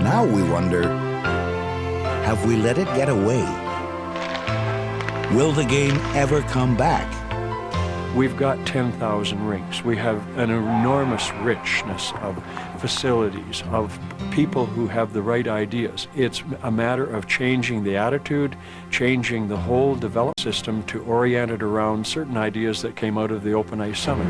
Now we wonder, have we let it get away? Will the game ever come back? We've got 10,000 rinks. We have an enormous richness of facilities, of people who have the right ideas. It's a matter of changing the attitude, changing the whole development system to orient it around certain ideas that came out of the Open Ice Summit.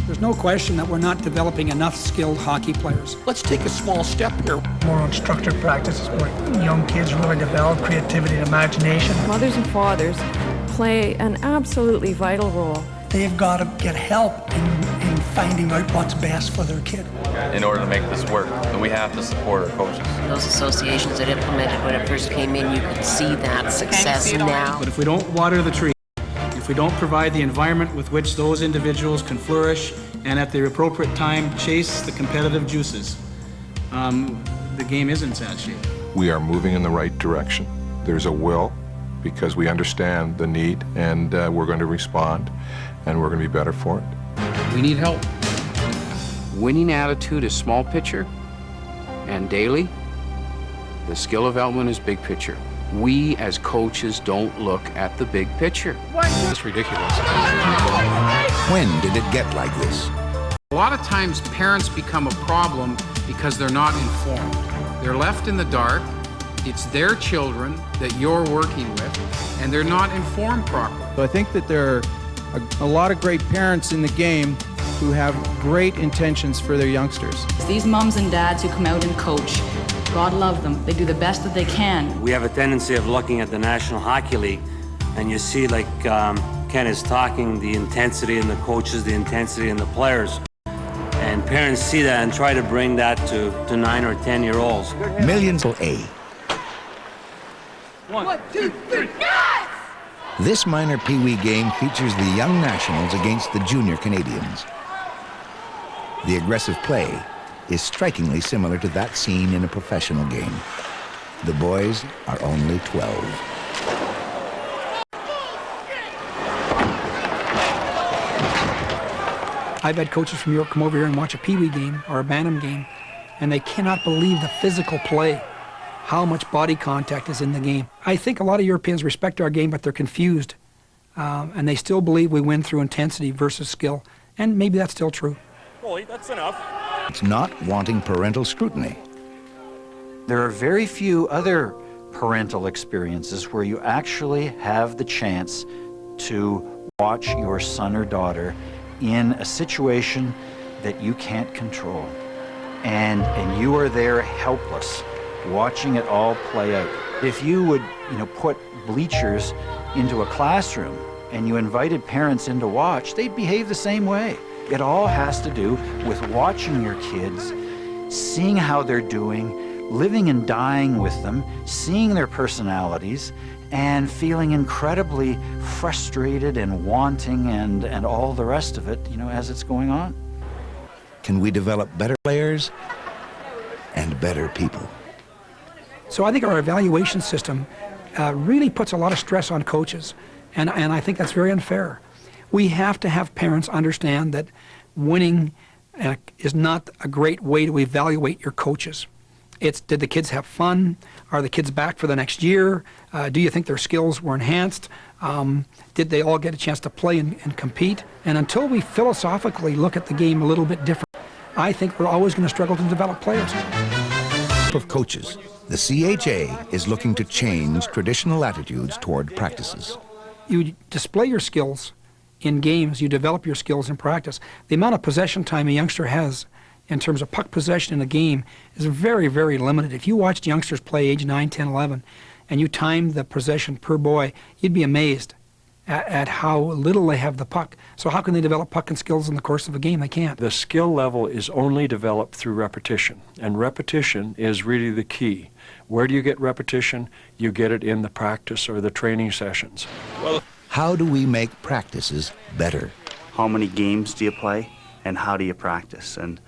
There's no question that we're not developing enough skilled hockey players. Let's take a small step here. More unstructured practices where young kids really develop creativity and imagination. Mothers and fathers play an absolutely vital role. They've got to get help in finding out what's best for their kid. In order to make this work, we have to support our coaches. Those associations that implemented when it first came in, you could see that success now. But if we don't water the tree, if we don't provide the environment with which those individuals can flourish and at the appropriate time chase the competitive juices, the game is in sad shape. We are moving in the right direction. There's a will, because we understand the need, and we're going to respond, and we're going to be better for it. We need help. Winning attitude is small picture, and daily, the skill development is big picture. We as coaches don't look at the big picture. It's ridiculous. When did it get like this? A lot of times parents become a problem because they're not informed. They're left in the dark. It's their children that you're working with, and they're not informed properly. So I think that there are a lot of great parents in the game who have great intentions for their youngsters. These mums and dads who come out and coach, God love them. They do the best that they can. We have a tendency of looking at the National Hockey League, and you see, like Ken is talking, the intensity in the coaches, the intensity in the players. And parents see that and try to bring that to 9 or 10-year-olds. Millions of A. 1, 2, 3, yes! This minor Pee Wee game features the young nationals against the junior Canadians. The aggressive play is strikingly similar to that seen in a professional game. The boys are only 12. I've had coaches from Europe come over here and watch a Pee Wee game or a Bantam game, and they cannot believe the physical play, how much body contact is in the game. I think a lot of Europeans respect our game, but they're confused, and they still believe we win through intensity versus skill, and maybe that's still true. Holy, that's enough. It's not wanting parental scrutiny. There are very few other parental experiences where you actually have the chance to watch your son or daughter in a situation that you can't control, and you are there helpless, watching it all play out. If you would, put bleachers into a classroom and you invited parents in to watch, they'd behave the same way. It all has to do with watching your kids, seeing how they're doing, living and dying with them, seeing their personalities, and feeling incredibly frustrated and wanting and all the rest of it, as it's going on. Can we develop better players and better people? So I think our evaluation system really puts a lot of stress on coaches, and I think that's very unfair. We have to have parents understand that winning is not a great way to evaluate your coaches. It's, did the kids have fun? Are the kids back for the next year? Do you think their skills were enhanced? Did they all get a chance to play and compete? And until we philosophically look at the game a little bit different, I think we're always going to struggle to develop players. Of coaches, the CHA is looking to change traditional attitudes toward practices. You display your skills in games, you develop your skills in practice. The amount of possession time a youngster has in terms of puck possession in a game is very, very limited. If you watched youngsters play age 9, 10, 11, and you timed the possession per boy, you'd be amazed at how little they have the puck. So how can they develop puck and skills in the course of a game? They can't. The skill level is only developed through repetition, and repetition is really the key. Where do you get repetition? You get it in the practice or the training sessions. Well, how do we make practices better? How many games do you play, and how do you practice? And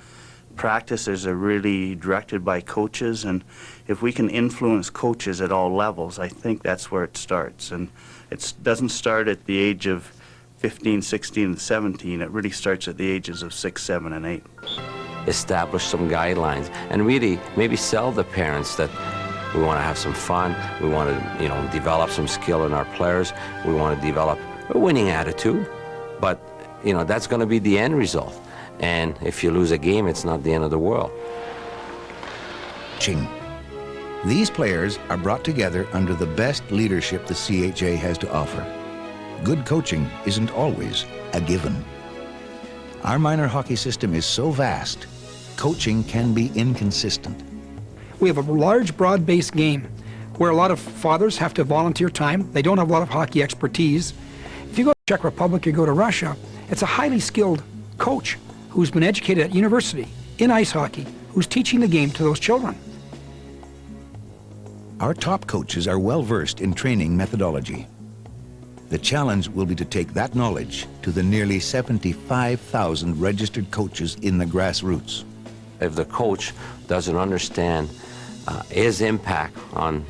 practices are really directed by coaches, and if we can influence coaches at all levels, I think that's where it starts. And it doesn't start at the age of 15, 16, and 17. It really starts at the ages of 6, 7, and 8. establish some guidelines and really maybe sell the parents that we want to have some fun, we want to, you know, develop some skill in our players, we want to develop a winning attitude, but, you know, that's going to be the end result. And if you lose a game, it's not the end of the world. These players are brought together under the best leadership the CHA has to offer. Good coaching isn't always a given. Our minor hockey system is so vast, coaching can be inconsistent. We have a large, broad-based game where a lot of fathers have to volunteer time. They don't have a lot of hockey expertise. If you go to Czech Republic, you go to Russia, it's a highly skilled coach who's been educated at university in ice hockey, who's teaching the game to those children. Our top coaches are well versed in training methodology. The challenge will be to take that knowledge to the nearly 75,000 registered coaches in the grassroots. If the coach doesn't understand his impact on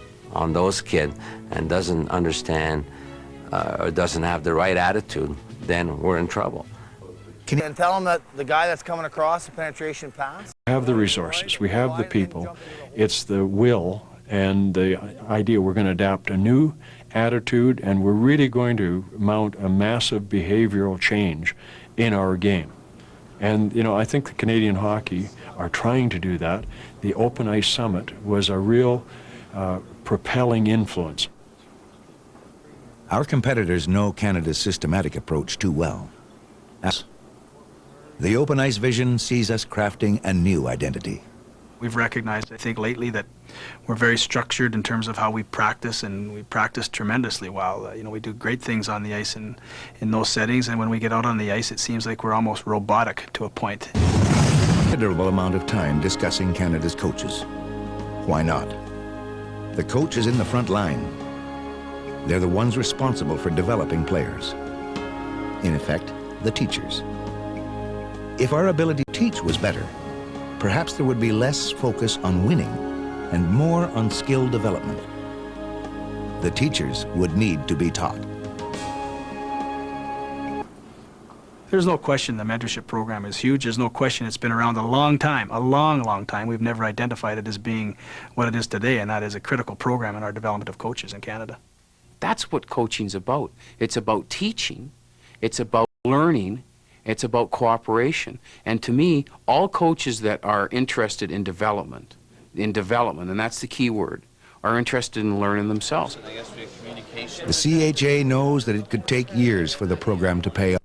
those kids and doesn't understand or doesn't have the right attitude, then we're in trouble. Can you tell them that the guy that's coming across the penetration pass? We have the resources, we have the people, it's the will and the idea we're going to adapt a new attitude, and we're really going to mount a massive behavioral change in our game. And, you know, I think the Canadian Hockey are trying to do that. The Open Ice Summit was a real propelling influence. Our competitors know Canada's systematic approach too well. The Open Ice vision sees us crafting a new identity. We've recognized, I think, lately that we're very structured in terms of how we practice, and we practice tremendously well. You know, we do great things on the ice in those settings, and when we get out on the ice, it seems like we're almost robotic to a point. Considerable amount of time discussing Canada's coaches. Why not? The coach is in the front line. They're the ones responsible for developing players. In effect, the teachers. If our ability to teach was better, perhaps there would be less focus on winning and more on skill development. The teachers would need to be taught. There's no question the mentorship program is huge. There's no question it's been around a long time, a long, long time. We've never identified it as being what it is today, and that is a critical program in our development of coaches in Canada. That's what coaching's about. It's about teaching. It's about learning. It's about cooperation. And to me, all coaches that are interested in development, and that's the key word, are interested in learning themselves. The CHA knows that it could take years for the program to pay off.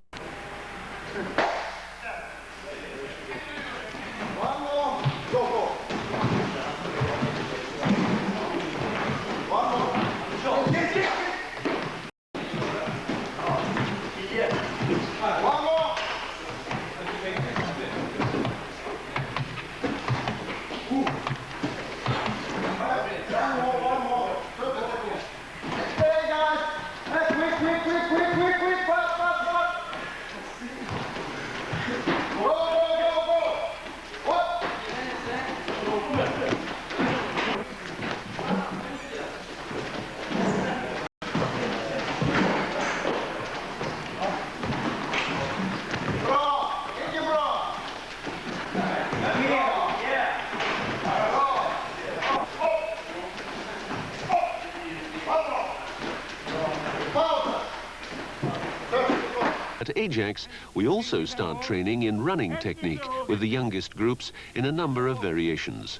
At Ajax, we also start training in running technique with the youngest groups in a number of variations.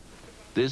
This